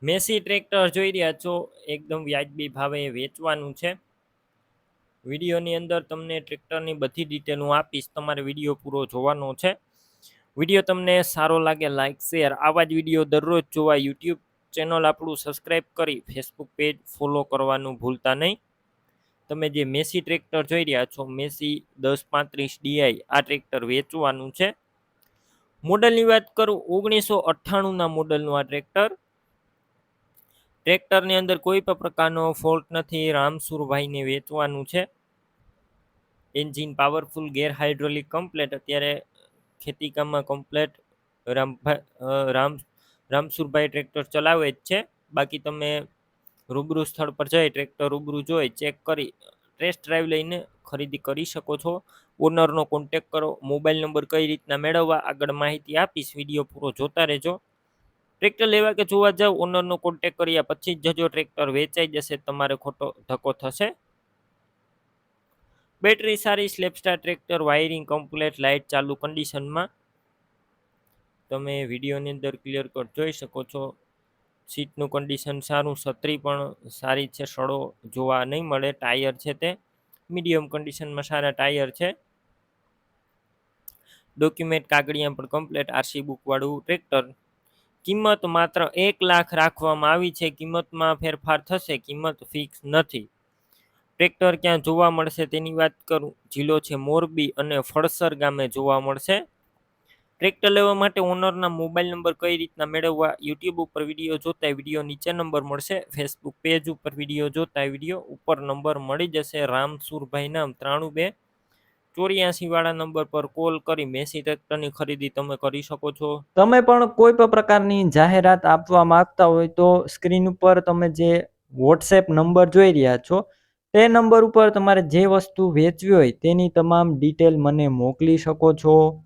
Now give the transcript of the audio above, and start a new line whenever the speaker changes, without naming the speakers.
Massey tractor જોઈ રહ્યા છો, એકદમ વ્યાજબી ભાવે વેચવાનું છે. વિડીયોની અંદર તમને ટ્રેક્ટરની બધી ડિટેલ હું આપીશ, તમારે વિડીયો પૂરો જોવાનો છે. વિડીયો તમને સારો લાગે લાઇક શેર, આવા જ વિડીયો દરરોજ જોવા યુટ્યુબ ચેનલ આપણું સબસ્ક્રાઈબ કરી ફેસબુક પેજ ફોલો કરવાનું ભૂલતા નહીં. તમે જે મેસી ટ્રેક્ટર જોઈ રહ્યા છો, મેસી 1035 ડીઆઈ, આ ટ્રેક્ટર વેચવાનું છે. મોડલની વાત કરું, 1998ના મોડલનું આ ટ્રેક્ટરની અંદર કોઈ પણ પ્રકારનો ફોલ્ટ નથી. રામસુરભાઈને વેચવાનું છે. એન્જિન પાવરફુલ, ગેર હાઇડ્રોલિક કમ્પ્લેટ, અત્યારે ખેતી કામમાં કમ્પ્લેટ રામસુરભાઈ ટ્રેક્ટર ચલાવે જ છે. બાકી તમે રૂબરૂ સ્થળ પર જઈ ટ્રેક્ટર રૂબરૂ જોઈ ચેક કરી ટેસ્ટ ડ્રાઈવ લઈને ખરીદી કરી શકો છો. ઓનરનો કોન્ટેક કરો. મોબાઈલ નંબર કઈ રીતના મેળવવા આગળ માહિતી આપીશ, વિડીયો પૂરો જોતા રહેજો. ટ્રેક્ટર લેવા કે જોવા જાવ, ઓનરનો કોન્ટેક કર્યા પછી જ જજો, ટ્રેક્ટર વેચાઈ જશે, તમારે ખોટો ધક્કો થશે. બેટરી સારી, સ્લેપસ્ટાર ટ્રેક્ટર, વાયરિંગ કમ્પ્લેટ, લાઇટ ચાલુ કન્ડિશનમાં તમે વિડીયોની અંદર ક્લિયર કટ જોઈ શકો છો. સીટનું કન્ડિશન સારું, છત્રી પણ સારી છે, સડો જોવા નહીં મળે. ટાયર છે તે મીડિયમ કન્ડિશનમાં સારા ટાયર છે. ડોક્યુમેન્ટ કાગળિયા પણ કમ્પ્લેટ, આરસી બુકવાળું ટ્રેક્ટર. કિંમત માત્ર 1 લાખ રાખવામાં આવી છે. કિંમતમાં ફેરફાર થશે, કિંમત ફિક્સ નથી. ટ્રેક્ટર ક્યાં જોવા મળશે તેની વાત કરું, જિલ્લો છે મોરબી અને ફળસર ગામે જોવા મળશે. ટ્રેક્ટર લેવા માટે ઓનરના મોબાઈલ નંબર કઈ રીતના મેળવવા, યુટ્યુબ ઉપર વિડીયો જોતા વિડીયો નીચે નંબર મળશે, ફેસબુક પેજ ઉપર વિડીયો જોતા વિડીયો ઉપર નંબર મળી જશે. રામસુરભાઈ નામ 93 વાળા નંબર પર કોલ કરી મેસી ટ્રેક્ટરની ખરીદી તમે કરી શકો છો. તમે પણ કોઈ પણ પ્રકારની જાહેરાત આપવા માંગતા હોય તો સ્ક્રીન ઉપર તમે જે વોટ્સએપ નંબર જોઈ રહ્યા છો, તે નંબર ઉપર તમારે જે વસ્તુ વેચવી હોય તેની તમામ ડિટેલ મને મોકલી શકો છો.